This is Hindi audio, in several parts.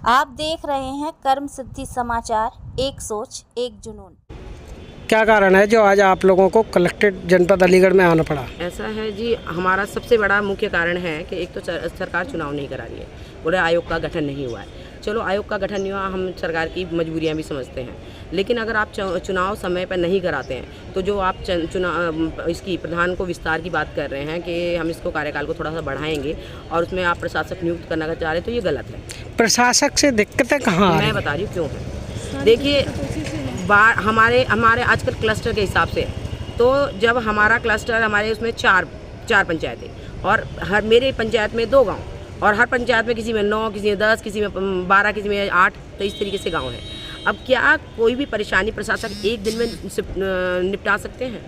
आप देख रहे हैं कर्म सिद्धि समाचार, एक सोच एक जुनून। क्या कारण है जो आज आप लोगों को कलेक्टेड जनपद अलीगढ़ में आना पड़ा? ऐसा है जी, हमारा सबसे बड़ा मुख्य कारण है कि एक तो सरकार चुनाव नहीं करा रही है, पूरे आयोग का गठन नहीं हुआ है। चलो आयोग का गठन नहीं हुआ, हम सरकार की मजबूरियां भी समझते हैं, लेकिन अगर आप चुनाव समय पर नहीं कराते हैं तो जो आप चुनाव इसकी प्रधान को विस्तार की बात कर रहे हैं कि हम इसको कार्यकाल को थोड़ा सा बढ़ाएंगे और उसमें आप प्रशासक नियुक्त करना चाह रहे हैं, तो ये गलत है। प्रशासक से दिक्कतें कहाँ आ रही? मैं बता रही हूँ क्यों है। देखिए, हमारे आजकल क्लस्टर के हिसाब से, तो जब हमारा क्लस्टर हमारे उसमें चार पंचायतें और मेरे पंचायत में 2 गांव और हर पंचायत में किसी में 9, किसी में 10, किसी में 12, किसी में 8, तो इस तरीके से गांव है। अब क्या कोई भी परेशानी प्रशासक एक दिन में निपटा सकते हैं?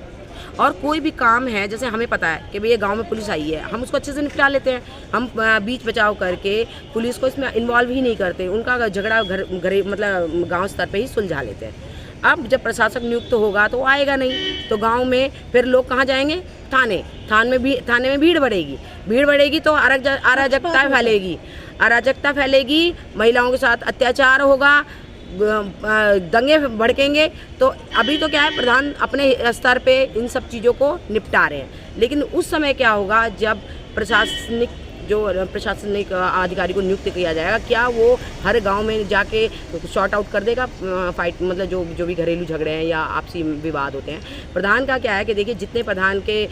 और कोई भी काम है, जैसे हमें पता है कि भैया गांव में पुलिस आई है, हम उसको अच्छे से निपटा लेते हैं। हम बीच बचाव करके पुलिस को इसमें इन्वॉल्व ही नहीं करते, उनका झगड़ा घर मतलब गांव स्तर पे ही सुलझा लेते हैं। अब जब प्रशासक नियुक्त होगा तो आएगा नहीं, तो गांव में फिर लोग कहाँ जाएंगे? थाने में भीड़ बढ़ेगी तो अराजकता फैलेगी, महिलाओं के साथ अत्याचार होगा, दंगे भड़केंगे। तो अभी तो क्या है, प्रधान अपने स्तर पे इन सब चीज़ों को निपटा रहे हैं, लेकिन उस समय क्या होगा जब प्रशासनिक अधिकारी को नियुक्त किया जाएगा, क्या वो हर गांव में जाके शॉर्ट आउट कर देगा फाइट, मतलब जो भी घरेलू झगड़े हैं या आपसी विवाद होते हैं? प्रधान का क्या है कि देखिए, जितने प्रधान के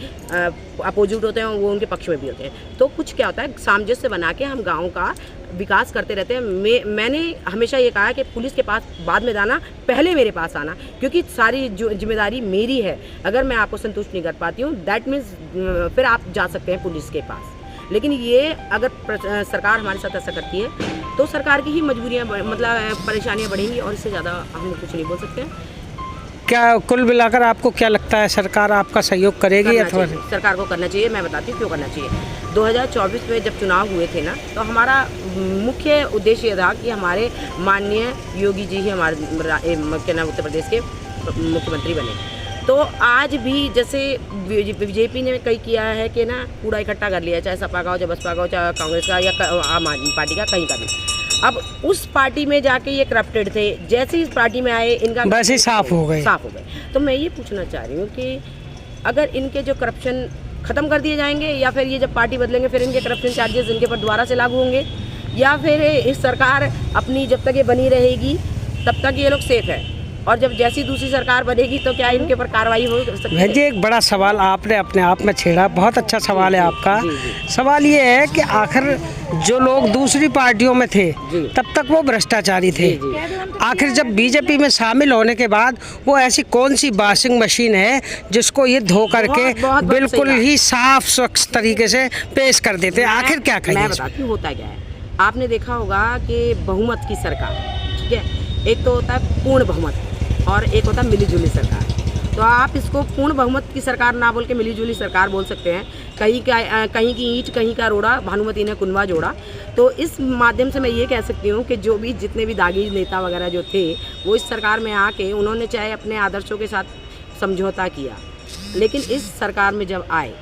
अपोजिट होते हैं वो उनके पक्ष में भी होते हैं, तो कुछ क्या होता है, सामंजस्य बना के हम गाँव का विकास करते रहते हैं। मैंने हमेशा ये कहा कि पुलिस के पास बाद में जाना, पहले मेरे पास आना, क्योंकि सारी जिम्मेदारी मेरी है। अगर मैं आपको संतुष्ट नहीं कर पाती हूँ, दैट मीन्स फिर आप जा सकते हैं पुलिस के पास। लेकिन ये अगर सरकार हमारे साथ ऐसा करती है तो सरकार की ही मजबूरियाँ मतलब परेशानियाँ बढ़ेंगी, और इससे ज़्यादा हम कुछ नहीं बोल सकते हैं। क्या कुल मिलाकर आपको क्या लगता है, सरकार आपका सहयोग करेगी अथवा? सरकार को करना चाहिए। मैं बताती हूँ क्यों करना चाहिए। 2024 में जब चुनाव हुए थे ना, तो हमारा मुख्य उद्देश्य था कि हमारे माननीय योगी जी ही हमारे उत्तर प्रदेश के मुख्यमंत्री बने। तो आज भी जैसे बीजेपी ने कई किया है कि ना, कूड़ा इकट्ठा कर लिया, चाहे सपा का हो, चाहे बसपा का हो, चाहे कांग्रेस का या आम आदमी पार्टी का, कहीं का भी। अब उस पार्टी में जाके ये करप्टेड थे, जैसे इस पार्टी में आए इनका बस ही साफ हो गए। तो मैं ये पूछना चाह रही हूँ कि अगर इनके जो करप्शन ख़त्म कर दिए जाएंगे, या फिर ये जब पार्टी बदलेंगे फिर इनके करप्शन चार्जेस इनके पर दोबारा से लागू होंगे, या फिर इस सरकार अपनी जब तक ये बनी रहेगी तब तक ये लोग सेफ है, और जब जैसी दूसरी सरकार बनेगी तो क्या इनके ऊपर कार्रवाई हो सकती है? जी, एक बड़ा सवाल आपने अपने आप में छेड़ा, बहुत अच्छा सवाल है आपका। सवाल ये है कि आखिर जो लोग दूसरी पार्टियों में थे तब तक वो भ्रष्टाचारी थे, आखिर जब बीजेपी में शामिल होने के बाद वो ऐसी कौन सी वॉशिंग मशीन है जिसको ये धो करके बिल्कुल ही साफ स्वच्छ तरीके से पेश कर देते हैं? आखिर क्या कहें? मैं बताती हूँ होता क्या है। आपने देखा होगा कि बहुमत की सरकार, ठीक है, एक तो होता है पूर्ण बहुमत और एक होता है मिलीजुली सरकार। तो आप इसको पूर्ण बहुमत की सरकार ना बोल के मिलीजुली सरकार बोल सकते हैं। कहीं की ईंट कहीं का रोड़ा, भानुमति ने कुनवा जोड़ा। तो इस माध्यम से मैं ये कह सकती हूँ कि जो भी जितने भी दागी नेता वगैरह जो थे, वो इस सरकार में आके उन्होंने चाहे अपने आदर्शों के साथ समझौता किया, लेकिन इस सरकार में जब आए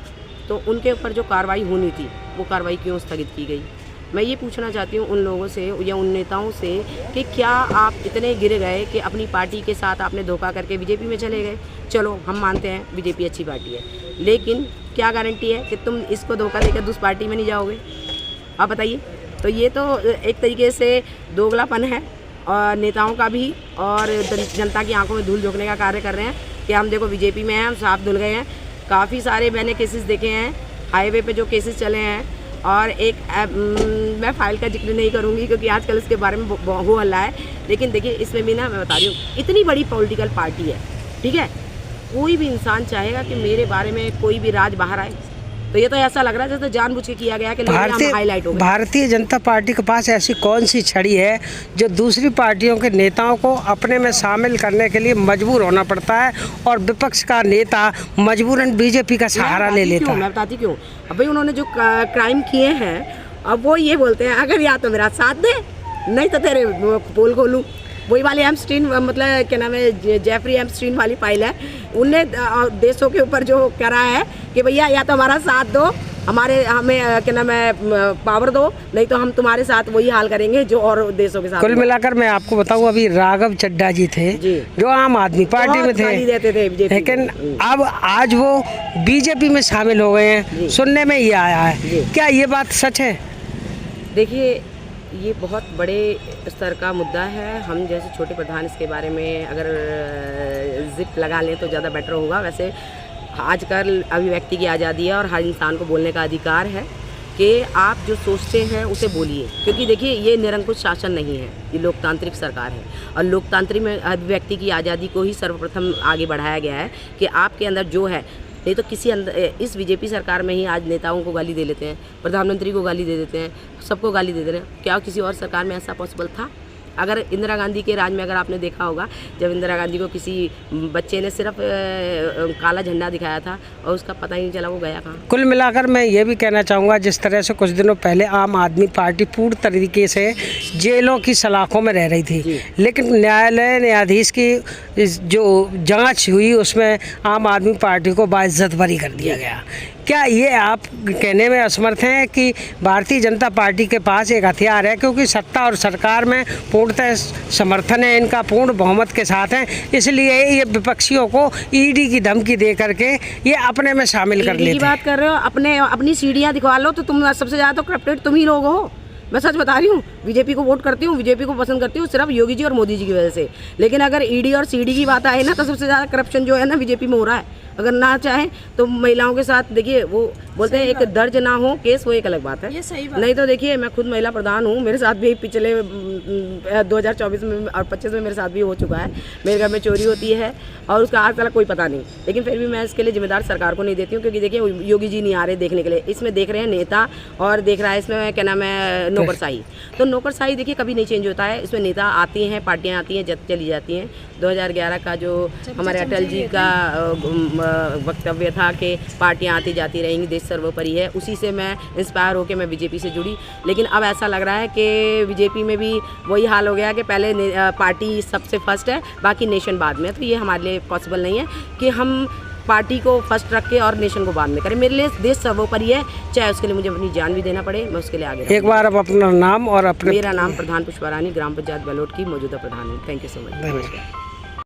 तो उनके ऊपर जो कार्रवाई होनी थी वो कार्रवाई क्यों स्थगित की गई? मैं ये पूछना चाहती हूँ उन लोगों से या उन नेताओं से कि क्या आप इतने गिर गए कि अपनी पार्टी के साथ आपने धोखा करके बीजेपी में चले गए? चलो हम मानते हैं बीजेपी अच्छी पार्टी है, लेकिन क्या गारंटी है कि तुम इसको धोखा देकर दूसरी पार्टी में नहीं जाओगे? आप बताइए। तो ये तो एक तरीके से दोगलापन है, और नेताओं का भी और जनता की आंखों में धूल झोंकने का कार्य कर रहे हैं कि हम देखो बीजेपी में हैं, हम साफ धुल गए हैं। काफ़ी सारे मैंने केसेस देखे हैं, हाईवे पे जो केसेस चले हैं, और एक मैं फाइल का जिक्र नहीं करूंगी क्योंकि आजकल इसके बारे में हो हल्ला है, लेकिन देखिए इसमें भी ना, मैं बता रही हूँ, इतनी बड़ी पॉलिटिकल पार्टी है, ठीक है, कोई भी इंसान चाहेगा कि मेरे बारे में कोई भी राज बाहर आए? तो ये तो ऐसा लग रहा है जैसे जानबूझ के किया गया कि हाईलाइट हो गया। भारतीय जनता पार्टी के पास ऐसी कौन सी छड़ी है जो दूसरी पार्टियों के नेताओं को अपने में शामिल करने के लिए मजबूर होना पड़ता है, और विपक्ष का नेता मजबूरन बीजेपी का सहारा ले लेता है? मैं बताती क्यों। अब भाई उन्होंने जो क्राइम किए हैं, अब वो ये बोलते हैं अगर या तो मेरा साथ दे, नहीं तो तेरे पोल खोलूँ। वही वाली एम्स्टीन, मतलब क्या नाम है, जेफरी एम्स्टीन वाली फाइल है। उनने देशों के ऊपर जो करा है कि भैया या तो हमारा साथ दो हमें क्या नाम है पावर दो, नहीं तो हम तुम्हारे साथ वही हाल करेंगे जो और देशों के साथ। कुल मिलाकर मैं आपको बताऊं, अभी राघव चड्ढा जी थे जो आम आदमी पार्टी में थे, देते थे लेकिन अब आज वो बीजेपी में शामिल हो गए हैं, सुनने में ये आया है। क्या ये बात सच है? देखिए, ये बहुत बड़े स्तर का मुद्दा है। हम जैसे छोटे प्रधान इसके बारे में अगर जिप लगा लें तो ज़्यादा बेटर होगा। वैसे आजकल अभिव्यक्ति की आज़ादी है और हर इंसान को बोलने का अधिकार है कि आप जो सोचते हैं उसे बोलिए, क्योंकि देखिए ये निरंकुश शासन नहीं है, ये लोकतांत्रिक सरकार है और लोकतांत्रिक में अभिव्यक्ति की आज़ादी को ही सर्वप्रथम आगे बढ़ाया गया है कि आपके अंदर जो है, नहीं तो किसी अंदर इस बीजेपी सरकार में ही आज नेताओं को गाली दे लेते हैं, प्रधानमंत्री को गाली दे देते हैं, सबको गाली दे रहे हैं। क्या किसी और सरकार में ऐसा पॉसिबल था? अगर इंदिरा गांधी के राज में अगर आपने देखा होगा, जब इंदिरा गांधी को किसी बच्चे ने सिर्फ काला झंडा दिखाया था और उसका पता ही नहीं चला वो गया कहाँ। कुल मिलाकर मैं ये भी कहना चाहूँगा, जिस तरह से कुछ दिनों पहले आम आदमी पार्टी पूर्ण तरीके से जेलों की सलाखों में रह रही थी, लेकिन न्यायाधीश की जो जांच हुई उसमें आम आदमी पार्टी को बाइज्जत बरी कर दिया गया। क्या ये आप कहने में असमर्थ हैं कि भारतीय जनता पार्टी के पास एक हथियार है, क्योंकि सत्ता और सरकार में पूर्णतः समर्थन है, इनका पूर्ण बहुमत के साथ हैं, इसलिए ये विपक्षियों को ईडी की धमकी दे करके ये अपने में शामिल कर लेते हैं? बात कर रहे हो, अपनी सीढ़ियाँ दिखवा लो तो तुम सबसे ज़्यादा तो करप्टेड तुम ही लोग हो। मैं सच बता रही हूँ, बीजेपी को वोट करती हूँ, बीजेपी को पसंद करती हूँ सिर्फ योगी जी और मोदी जी की वजह से। लेकिन अगर ईडी और सीडी की बात आए ना तो सबसे ज़्यादा करप्शन जो है ना बीजेपी में हो रहा है। अगर ना चाहे तो महिलाओं के साथ देखिए, वो बोलते हैं एक दर्ज ना हो केस, वो एक अलग बात है। ये सही बात। नहीं तो देखिए, मैं खुद महिला प्रधान हूँ, मेरे साथ भी पिछले 2024 में और 25 में मेरे साथ भी हो चुका है। मेरे घर में चोरी होती है और उसका आज तक कोई पता नहीं, लेकिन फिर भी मैं इसके लिए जिम्मेदार सरकार को नहीं देती हूँ, क्योंकि देखिए योगी जी नहीं आ रहे देखने के लिए, इसमें देख रहे हैं नेता और देख रहा है इसमें क्या नाम है नौकरशाही। तो नौकरशाही देखिए कभी नहीं चेंज होता है, इसमें नेता आती हैं, पार्टियाँ आती हैं, चली जाती हैं। 2011 का जो हमारे अटल जी का वक्तव्य था कि पार्टियां आती जाती रहेंगी, देश सर्वोपरि है, उसी से मैं इंस्पायर होकर मैं बीजेपी से जुड़ी। लेकिन अब ऐसा लग रहा है कि बीजेपी में भी वही हाल हो गया कि पहले पार्टी सबसे फर्स्ट है, बाकी नेशन बाद में। तो ये हमारे लिए पॉसिबल नहीं है कि हम पार्टी को फर्स्ट रख के और नेशन को बाद में करें। मेरे लिए देश सर्वोपरि है, चाहे उसके लिए मुझे अपनी जान भी देना पड़े, मैं उसके लिए आगे। एक बार अब अपना नाम और अपने। मेरा नाम प्रधान पुष्पा रानी, ग्राम पंचायत बलोट की मौजूदा प्रधान हूँ। Thank you so much.